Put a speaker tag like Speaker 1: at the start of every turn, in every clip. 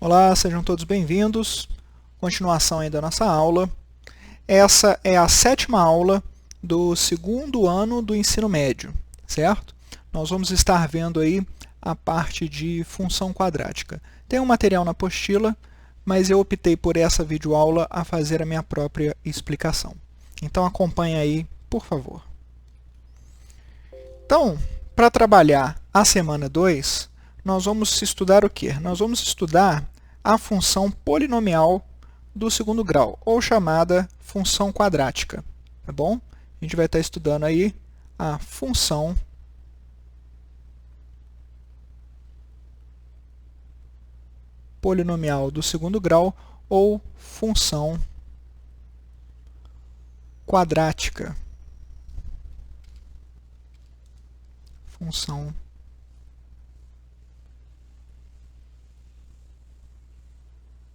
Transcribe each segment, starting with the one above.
Speaker 1: Olá, sejam todos bem-vindos. Continuação aí da nossa aula. Essa é a 7ª aula do 2º ano do ensino médio, certo? Nós vamos estar vendo aí a parte de função quadrática. Tem um material na apostila, mas eu optei por essa videoaula a fazer a minha própria explicação. Então acompanhe aí, por favor. Então, para trabalhar a semana 2, nós vamos estudar o quê? Nós vamos estudar a função polinomial do 2º grau, ou chamada função quadrática, tá bom? A gente vai estar estudando aí a função polinomial do 2º grau, ou função quadrática. Função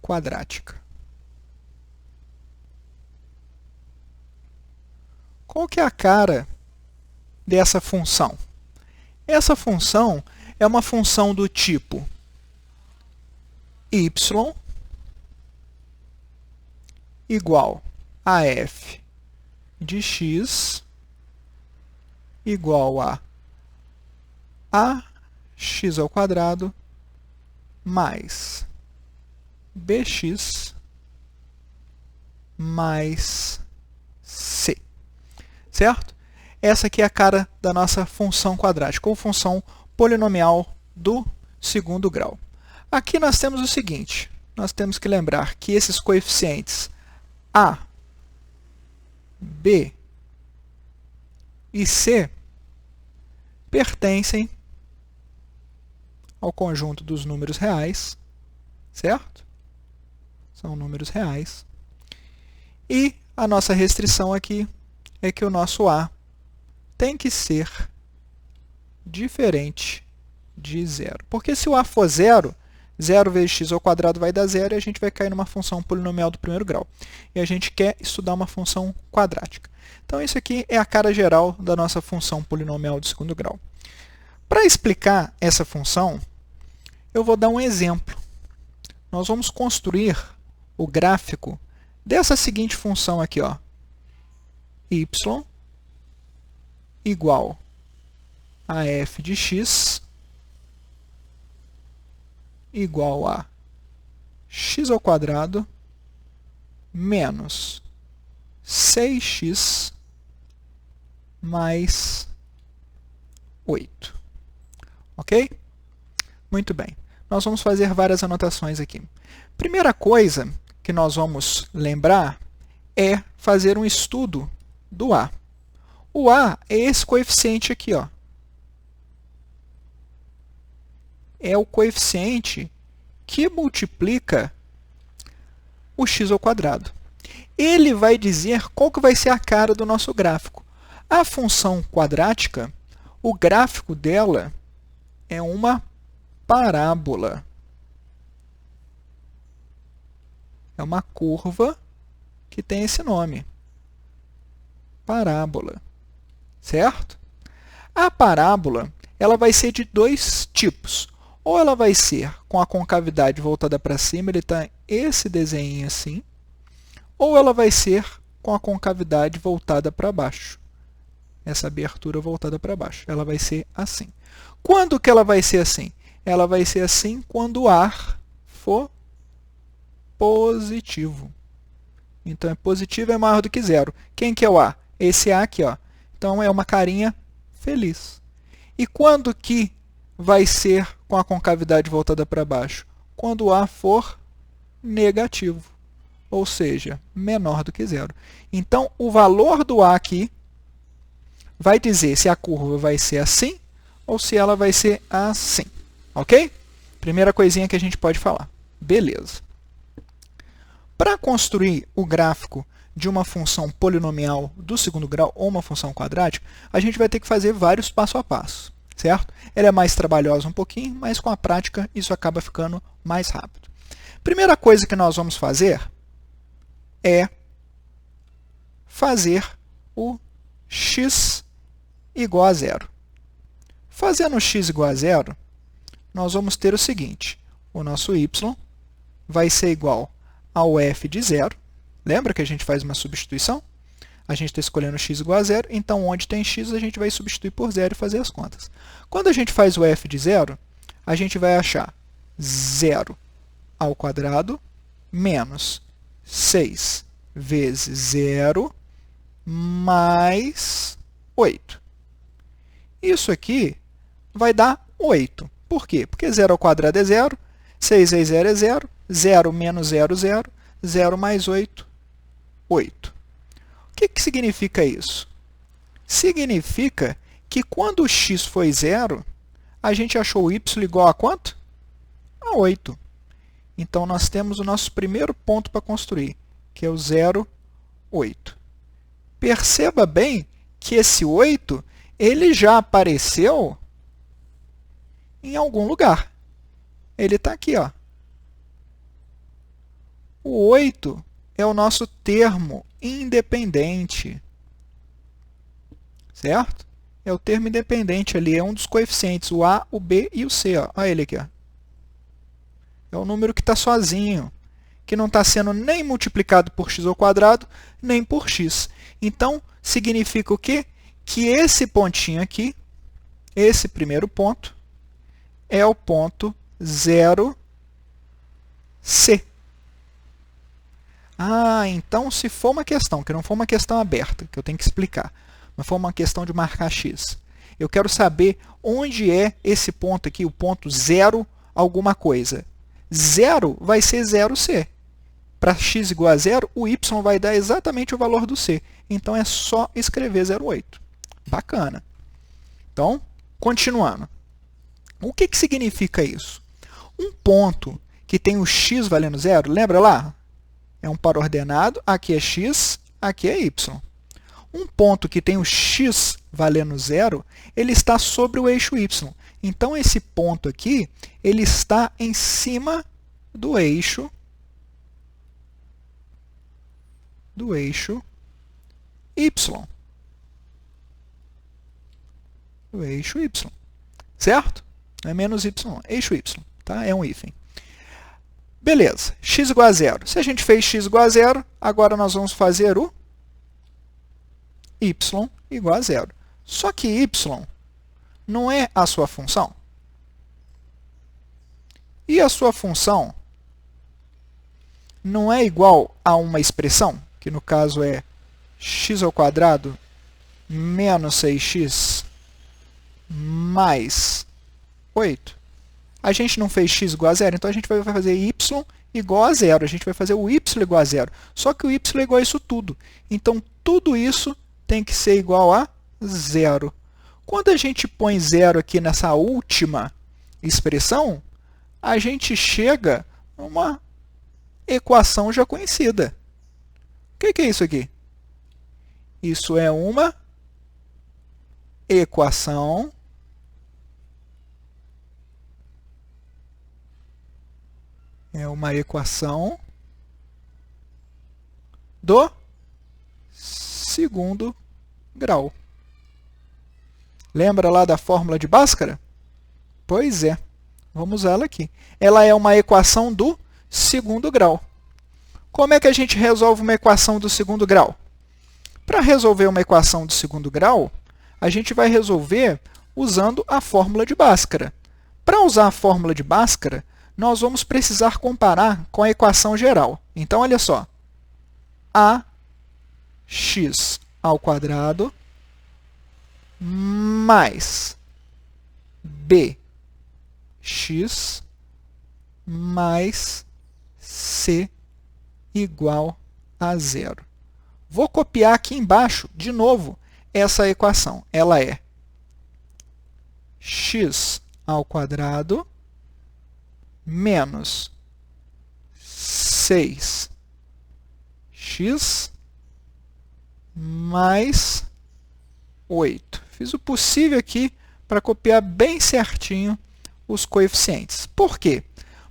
Speaker 1: quadrática. Qual que é a cara dessa função? Essa função é uma função do tipo y igual a f de x igual a ax ao quadrado mais bx mais c, certo? Essa aqui é a cara da nossa função quadrática, ou função polinomial do 2º grau. Aqui nós temos o seguinte, nós temos que lembrar que esses coeficientes a, b e c pertencem ao conjunto dos números reais, certo? São números reais. E a nossa restrição aqui é que o nosso a tem que ser diferente de zero. Porque se o a for zero, 0 vezes x ao quadrado vai dar zero e a gente vai cair numa função polinomial do 1º grau. E a gente quer estudar uma função quadrática. Então, isso aqui é a cara geral da nossa função polinomial do 2º grau. Para explicar essa função, eu vou dar um exemplo. Nós vamos construir o gráfico dessa seguinte função aqui, ó, y igual a f de x igual a x ao quadrado menos 6x mais 8. Ok? Muito bem. Nós vamos fazer várias anotações aqui. Primeira coisa que nós vamos lembrar é fazer um estudo do a. O a é esse coeficiente aqui, ó. É o coeficiente que multiplica o x ao quadrado. Ele vai dizer qual que vai ser a cara do nosso gráfico. A função quadrática, o gráfico dela é uma parábola. É uma curva que tem esse nome, parábola, certo? A parábola ela vai ser de dois tipos. Ou ela vai ser com a concavidade voltada para cima, ele está esse desenho assim, ou ela vai ser com a concavidade voltada para baixo, essa abertura voltada para baixo. Ela vai ser assim. Quando que ela vai ser assim? Ela vai ser assim quando o ar for positivo. Então, é positivo é maior do que zero. Quem que é o A? Esse A aqui, ó. Então, é uma carinha feliz. E quando que vai ser com a concavidade voltada para baixo? Quando o A for negativo, ou seja, menor do que zero. Então, o valor do A aqui vai dizer se a curva vai ser assim ou se ela vai ser assim. Ok? Primeira coisinha que a gente pode falar. Beleza. Para construir o gráfico de uma função polinomial do 2º grau ou uma função quadrática, a gente vai ter que fazer vários passo a passo, certo? Ela é mais trabalhosa um pouquinho, mas com a prática isso acaba ficando mais rápido. Primeira coisa que nós vamos fazer é fazer o x igual a zero. Fazendo x igual a zero, nós vamos ter o seguinte, o nosso y vai ser igual ao f de 0. Lembra que a gente faz uma substituição? A gente está escolhendo x igual a 0, então onde tem x a gente vai substituir por 0 e fazer as contas. Quando a gente faz o f de 0, a gente vai achar 0 ao quadrado menos 6 vezes 0 mais 8. Isso aqui vai dar 8. Por quê? Porque 0 ao quadrado é 0, 6 vezes 0 é 0, 0 menos 0, 0, 0 mais 8, 8. O que significa isso? Significa que quando o x foi 0, a gente achou o y igual a quanto? A 8. Então, nós temos o nosso primeiro ponto para construir, que é o 0, 8. Perceba bem que esse 8 ele já apareceu em algum lugar. Ele está aqui, ó. O 8 é o nosso termo independente, certo? É o termo independente ali, é um dos coeficientes, o a, o b e o c. Ó. Olha ele aqui. Ó. É o número que está sozinho, que não está sendo nem multiplicado por x ao quadrado, nem por x. Então, significa o quê? Que esse pontinho aqui, esse primeiro ponto, é o ponto 0, c. Ah, então se for uma questão, que não for uma questão aberta, que eu tenho que explicar, mas for uma questão de marcar x, eu quero saber onde é esse ponto aqui, o ponto 0 alguma coisa. 0 vai ser 0c. Para x igual a 0, o y vai dar exatamente o valor do c. Então, é só escrever 0,8. Bacana. Então, continuando. O que significa isso? Um ponto que tem o x valendo 0, lembra lá? É um par ordenado, aqui é x, aqui é y. Um ponto que tem o x valendo 0, ele está sobre o eixo y. Então, esse ponto aqui, ele está em cima do eixo y. O eixo y. Certo? Não é menos y, não. Eixo y. Tá? É um hífen. Beleza. X igual a 0. Se a gente fez x igual a 0, agora nós vamos fazer o y igual a 0. Só que y não é a sua função. E a sua função não é igual a uma expressão, que no caso é x ao quadrado menos 6x mais 8. A gente não fez x igual a 0, então a gente vai fazer y igual a 0. A gente vai fazer o y igual a 0. Só que o y é igual a isso tudo. Então, tudo isso tem que ser igual a 0. Quando a gente põe 0 aqui nessa última expressão, a gente chega a uma equação já conhecida. O que é isso aqui? Isso é uma equação do segundo grau. Lembra lá da fórmula de Bhaskara? Pois é. Vamos usá-la aqui. Ela é uma equação do segundo grau. Como é que a gente resolve uma equação do segundo grau? Para resolver uma equação do segundo grau, a gente vai resolver usando a fórmula de Bhaskara. Para usar a fórmula de Bhaskara, nós vamos precisar comparar com a equação geral. Então, olha só. Ax ao quadrado mais bx mais c igual a 0. Vou copiar aqui embaixo, de novo, essa equação. Ela é x ao quadrado menos 6x mais 8. Fiz o possível aqui para copiar bem certinho os coeficientes. Por quê?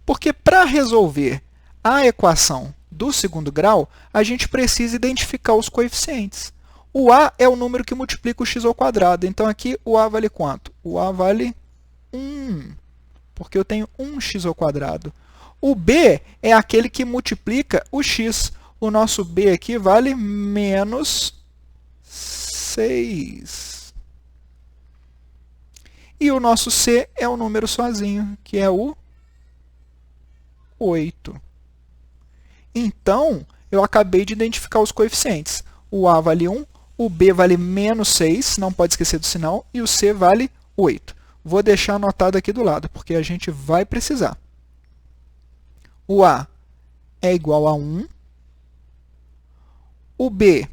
Speaker 1: Porque para resolver a equação do segundo grau, a gente precisa identificar os coeficientes. O a é o número que multiplica o x ao quadrado. Então, aqui o a vale quanto? O a vale 1, porque eu tenho 1x ao quadrado. O b é aquele que multiplica o x. O nosso b aqui vale menos 6. E o nosso c é o número sozinho, que é o 8. Então, eu acabei de identificar os coeficientes. O a vale 1, o b vale menos 6, não pode esquecer do sinal, e o c vale 8. Vou deixar anotado aqui do lado, porque a gente vai precisar. O a é igual a 1. O b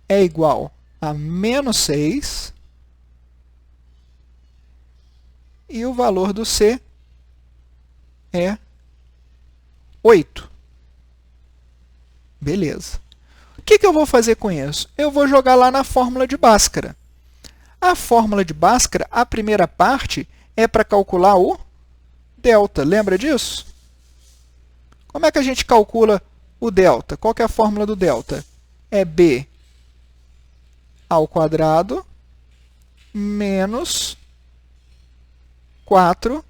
Speaker 1: é igual a menos 6. E o valor do c é 8. Beleza. O que eu vou fazer com isso? Eu vou jogar lá na fórmula de Bhaskara. A fórmula de Bhaskara, a primeira parte, é para calcular o delta. Lembra disso? Como é que a gente calcula o delta? Qual que é a fórmula do delta? É b ao quadrado menos 4ac.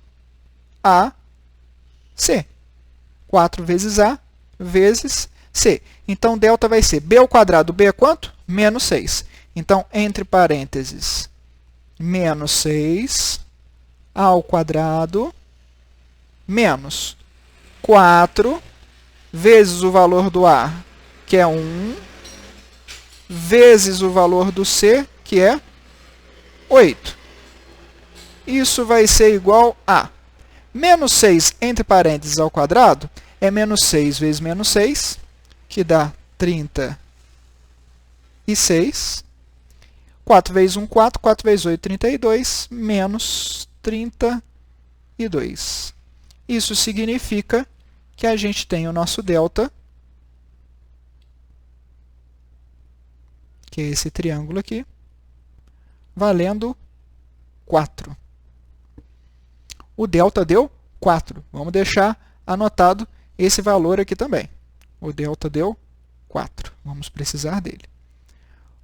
Speaker 1: 4 vezes a vezes c. Então, delta vai ser b ao quadrado. B é quanto? Menos 6. Então, entre parênteses, menos 6 ao quadrado menos 4 vezes o valor do a, que é 1, vezes o valor do c, que é 8. Isso vai ser igual a menos 6 entre parênteses ao quadrado é menos 6 vezes menos 6, que dá 36. 4 vezes 1, 4. 4 vezes 8, 32. Menos 32. Isso significa que a gente tem o nosso delta, que é esse triângulo aqui, valendo 4. O delta deu 4. Vamos deixar anotado esse valor aqui também. O delta deu 4. Vamos precisar dele.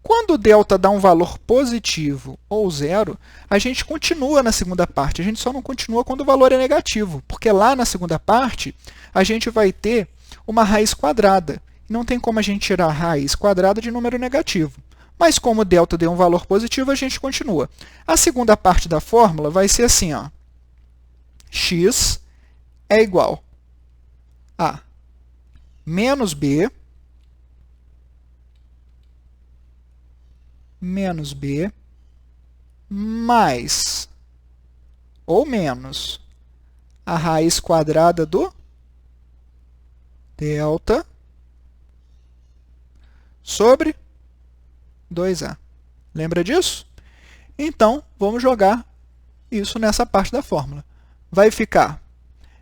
Speaker 1: Quando o delta dá um valor positivo ou zero, a gente continua na segunda parte. A gente só não continua quando o valor é negativo, porque lá na segunda parte a gente vai ter uma raiz quadrada. Não tem como a gente tirar a raiz quadrada de número negativo. Mas como o delta deu um valor positivo, a gente continua. A segunda parte da fórmula vai ser assim, ó. X é igual a menos b mais ou menos a raiz quadrada do delta sobre 2a. Lembra disso? Então, vamos jogar isso nessa parte da fórmula. Vai ficar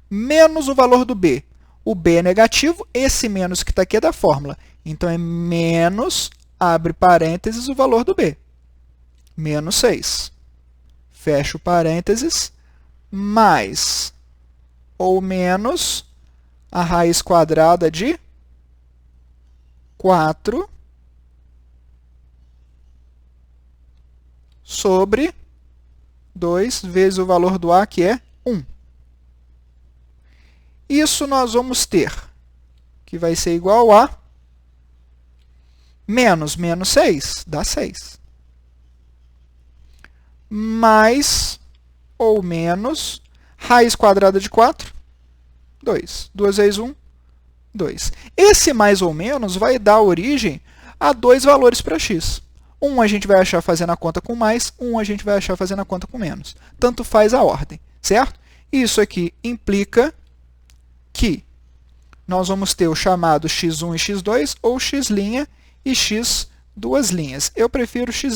Speaker 1: menos o valor do b. O b é negativo, esse menos que está aqui é da fórmula. Então, é menos, abre parênteses, o valor do b. Menos 6. Fecha o parênteses, mais ou menos a raiz quadrada de 4 sobre 2 vezes o valor do a, que é 1. Isso nós vamos ter, que vai ser igual a menos 6, dá 6. Mais ou menos raiz quadrada de 4, 2. 2 vezes 1, 2. Esse mais ou menos vai dar origem a dois valores para x. Um a gente vai achar fazendo a conta com mais, um a gente vai achar fazendo a conta com menos. Tanto faz a ordem, certo? Isso aqui implica que nós vamos ter o chamado x1 e x2, ou x' e x duas linhas. Eu prefiro x',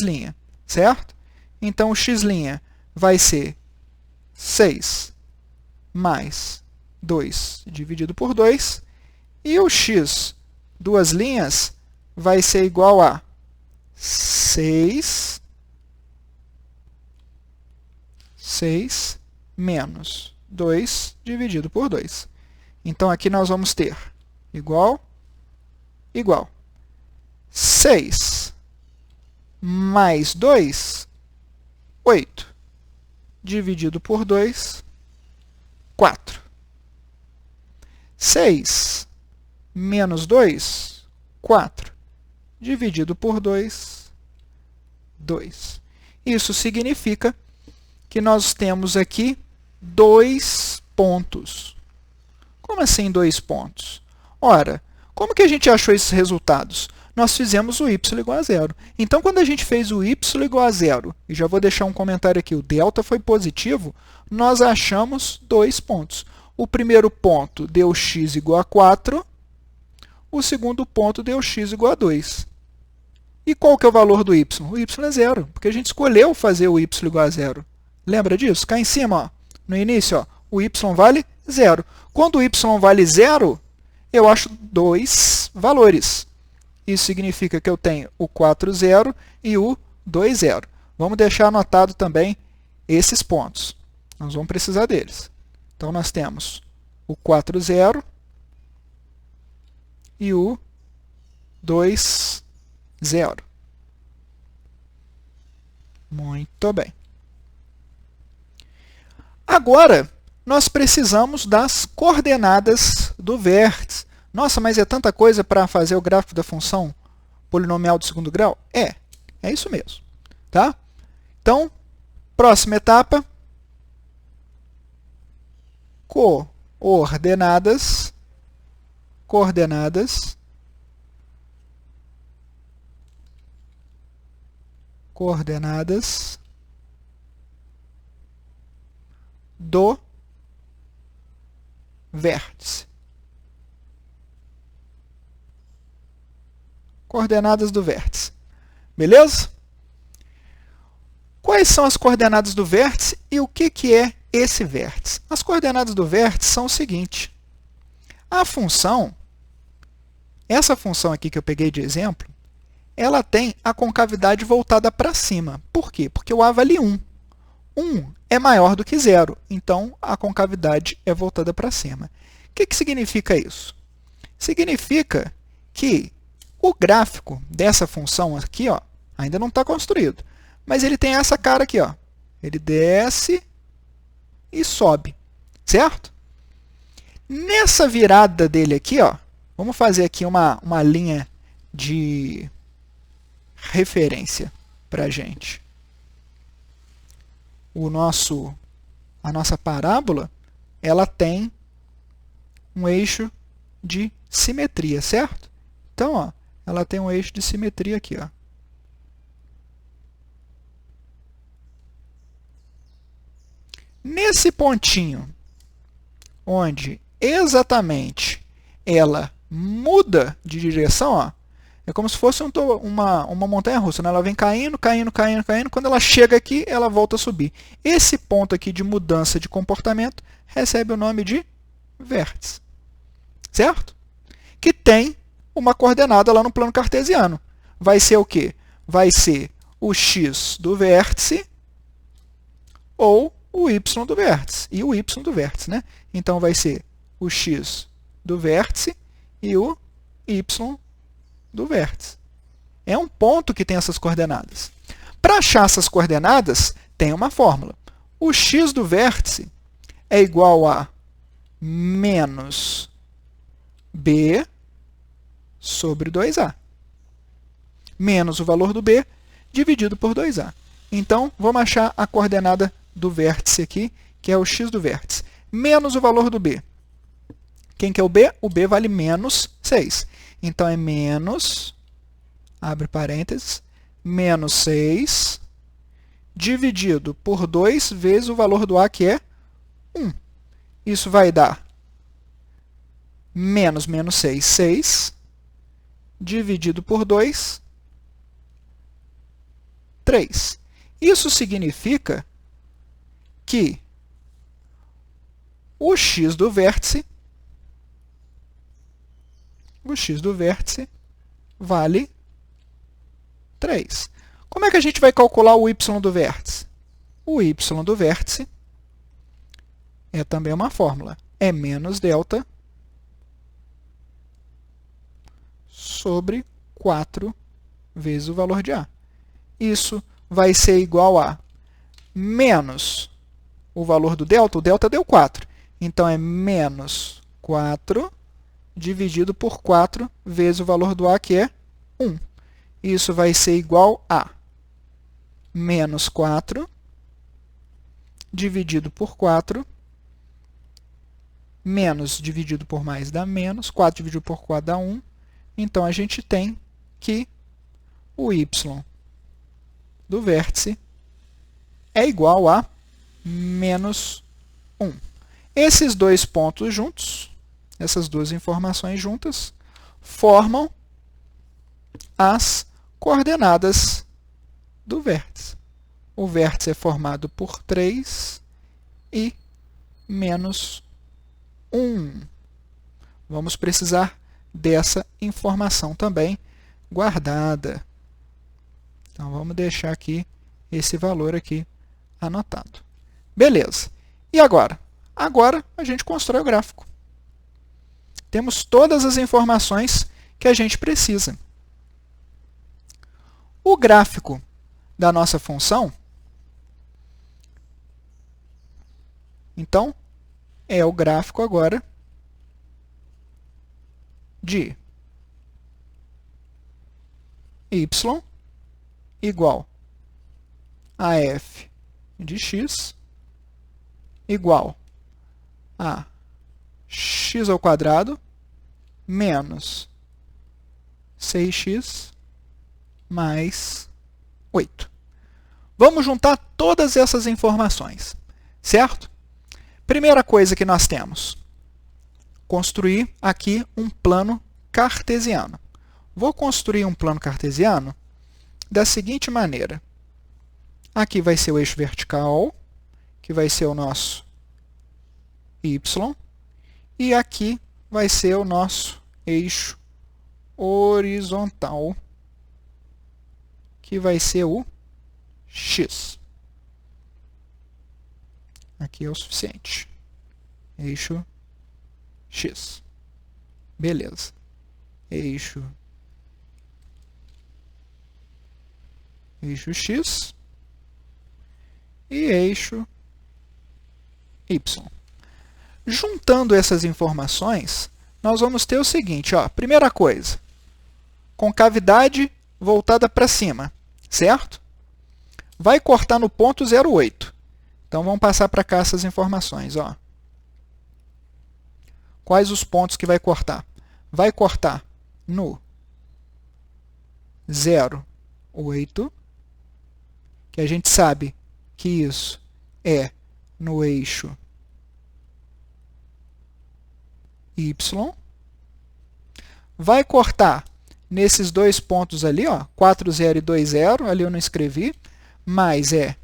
Speaker 1: certo? Então, o x' vai ser 6 mais 2 dividido por 2, e o x duas linhas vai ser igual a 6 menos 2 dividido por 2. Então, aqui nós vamos ter igual. 6 mais 2 8 dividido por 2, 4. 6 menos 2, 4. Dividido por 2, 2. Isso significa que nós temos aqui 2 pontos. Como assim 2 pontos? Ora, como que a gente achou esses resultados? Nós fizemos o y igual a 0. Então, quando a gente fez o y igual a 0, e já vou deixar um comentário aqui, o delta foi positivo, nós achamos 2 pontos. O primeiro ponto deu x igual a 4, o segundo ponto deu x igual a 2. E qual que é o valor do y? O y é 0, porque a gente escolheu fazer o y igual a 0. Lembra disso? Cá em cima, ó, no início, ó, o y vale 0. Quando o y vale 0, eu acho 2 valores. Isso significa que eu tenho o 4, 0 e o 2, 0. Vamos deixar anotado também esses pontos. Nós vamos precisar deles. Então, nós temos o 4, 0 e o 2, 0. Muito bem. Agora, nós precisamos das coordenadas do vértice. Nossa, mas é tanta coisa para fazer o gráfico da função polinomial do segundo grau? É isso mesmo. Tá? Então, próxima etapa, coordenadas do vértice. Coordenadas do vértice. Beleza? Quais são as coordenadas do vértice e o que é esse vértice? As coordenadas do vértice são o seguinte. A função, essa função aqui que eu peguei de exemplo, ela tem a concavidade voltada para cima. Por quê? Porque o a vale 1. 1 é maior do que 0, então a concavidade é voltada para cima. O que significa isso? Significa que o gráfico dessa função aqui, ó, ainda não está construído, mas ele tem essa cara aqui, ó. Ele desce e sobe, certo? Nessa virada dele aqui, ó, vamos fazer aqui uma linha de referência para a gente. A nossa parábola, ela tem um eixo de simetria, certo? Então, ó, ela tem um eixo de simetria aqui, ó. Nesse pontinho, onde exatamente ela muda de direção, ó, é como se fosse uma montanha-russa, né? Ela vem caindo, caindo, caindo, caindo. Quando ela chega aqui, ela volta a subir. Esse ponto aqui de mudança de comportamento recebe o nome de vértice. Certo? Que tem uma coordenada lá no plano cartesiano. Vai ser o quê? Vai ser o x do vértice ou o y do vértice. E o y do vértice, né? Então, vai ser o x do vértice e o y do vértice. É um ponto que tem essas coordenadas. Para achar essas coordenadas, tem uma fórmula. O x do vértice é igual a menos b sobre 2a. Menos o valor do b dividido por 2a. Então, vamos achar a coordenada do vértice aqui, que é o x do vértice. Menos o valor do b. Quem que é o b? O b vale menos 6. Então, é menos, abre parênteses, menos 6, dividido por 2 vezes o valor do a, que é 1. Isso vai dar menos 6, 6, dividido por 2, 3. Isso significa que o x do vértice vale 3. Como é que a gente vai calcular o y do vértice? O y do vértice é também uma fórmula. É menos delta sobre 4 vezes o valor de a. Isso vai ser igual a menos o valor do delta. O delta deu 4. Então, é menos 4 dividido por 4 vezes o valor do a, que é 1. Isso vai ser igual a menos 4 dividido por 4, menos dividido por mais dá menos, 4 dividido por 4 dá 1. Então, a gente tem que o y do vértice é igual a menos 1. Esses dois pontos juntos, essas duas informações juntas, formam as coordenadas do vértice. O vértice é formado por 3 e menos 1. Vamos precisar dessa informação também guardada. Então, vamos deixar aqui esse valor aqui anotado. Beleza. E agora? Agora, a gente constrói o gráfico. Temos todas as informações que a gente precisa. O gráfico da nossa função, então, é o gráfico agora de y igual a f de x igual a x ao quadrado menos 6x mais 8. Vamos juntar todas essas informações, certo? Primeira coisa que nós temos, construir aqui um plano cartesiano. Vou construir um plano cartesiano da seguinte maneira. Aqui vai ser o eixo vertical, que vai ser o nosso y, e aqui vai ser o nosso eixo horizontal, que vai ser o x. Aqui é o suficiente. Eixo x. Beleza. Eixo x e eixo y. Juntando essas informações, nós vamos ter o seguinte, ó, primeira coisa, concavidade voltada para cima, certo? Vai cortar no ponto 0,8. Então, vamos passar para cá essas informações. Ó. Quais os pontos que vai cortar? Vai cortar no 0,8, que a gente sabe que isso é no eixo y. Vai cortar nesses dois pontos ali, ó, 4, 0 e 2, 0, ali eu não escrevi, mas é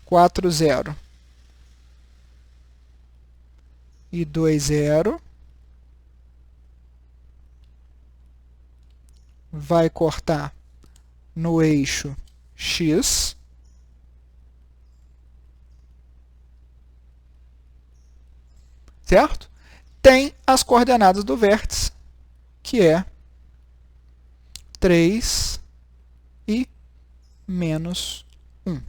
Speaker 1: 4, 0 e 2, 0. Vai cortar no eixo x. Certo? Tem as coordenadas do vértice, que é 3 e menos 1.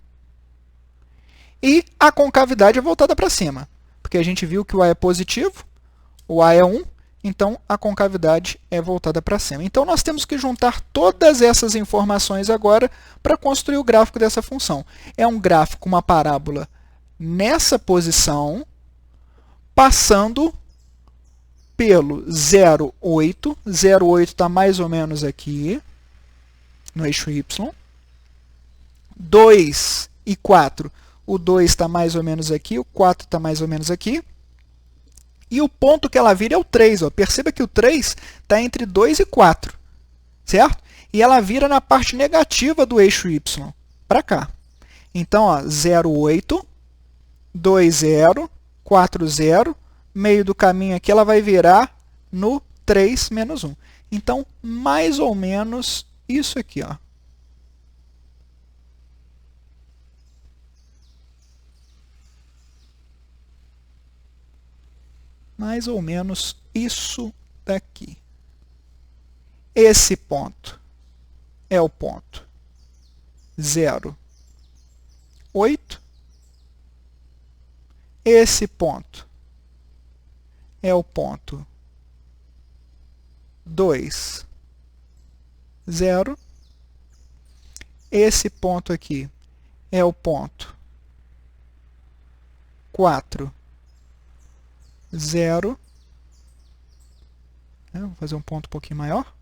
Speaker 1: E a concavidade é voltada para cima, porque a gente viu que o a é positivo, o a é 1, então a concavidade é voltada para cima. Então, nós temos que juntar todas essas informações agora para construir o gráfico dessa função. É um gráfico, uma parábola nessa posição, passando pelo 0,8. 0,8 está mais ou menos aqui, no eixo y. 2 e 4. O 2 está mais ou menos aqui, o 4 está mais ou menos aqui. E o ponto que ela vira é o 3. Ó. Perceba que o 3 está entre 2 e 4, certo? E ela vira na parte negativa do eixo y, para cá. Então, 0,8, 2, 0, 4, 0. Meio do caminho aqui, ela vai virar no 3 menos 1. Então, mais ou menos isso aqui, ó. Mais ou menos isso daqui. Esse ponto é o ponto 0, 8. Esse ponto é o ponto 2, 0. Esse ponto aqui é o ponto 4, 0. Vou fazer um ponto um pouquinho maior.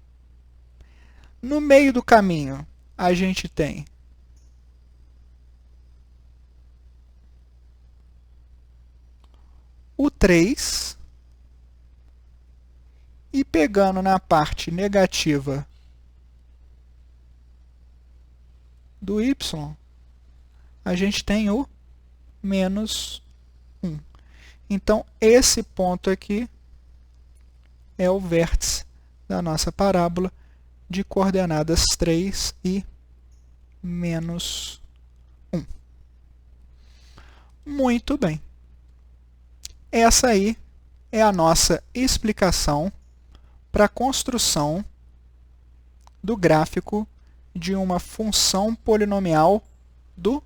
Speaker 1: No meio do caminho, a gente tem o 3. E pegando na parte negativa do y, a gente tem o menos 1. Então, esse ponto aqui é o vértice da nossa parábola de coordenadas 3 e menos 1. Muito bem. Essa aí é a nossa explicação para a construção do gráfico de uma função polinomial do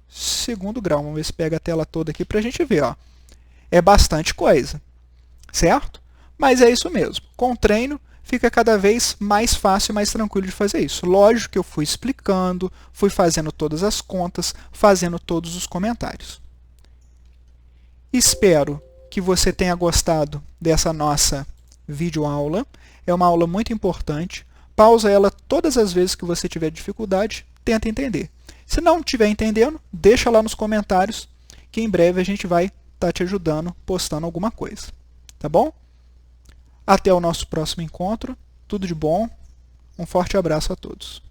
Speaker 1: segundo grau. Vamos ver se pega a tela toda aqui para a gente ver. Ó. É bastante coisa, certo? Mas é isso mesmo. Com o treino, fica cada vez mais fácil e mais tranquilo de fazer isso. Lógico que eu fui explicando, fui fazendo todas as contas, fazendo todos os comentários. Espero que você tenha gostado dessa nossa videoaula. É uma aula muito importante. Pausa ela todas as vezes que você tiver dificuldade, tenta entender. Se não estiver entendendo, deixa lá nos comentários, que em breve a gente vai estar te ajudando, postando alguma coisa. Tá bom? Até o nosso próximo encontro. Tudo de bom. Um forte abraço a todos.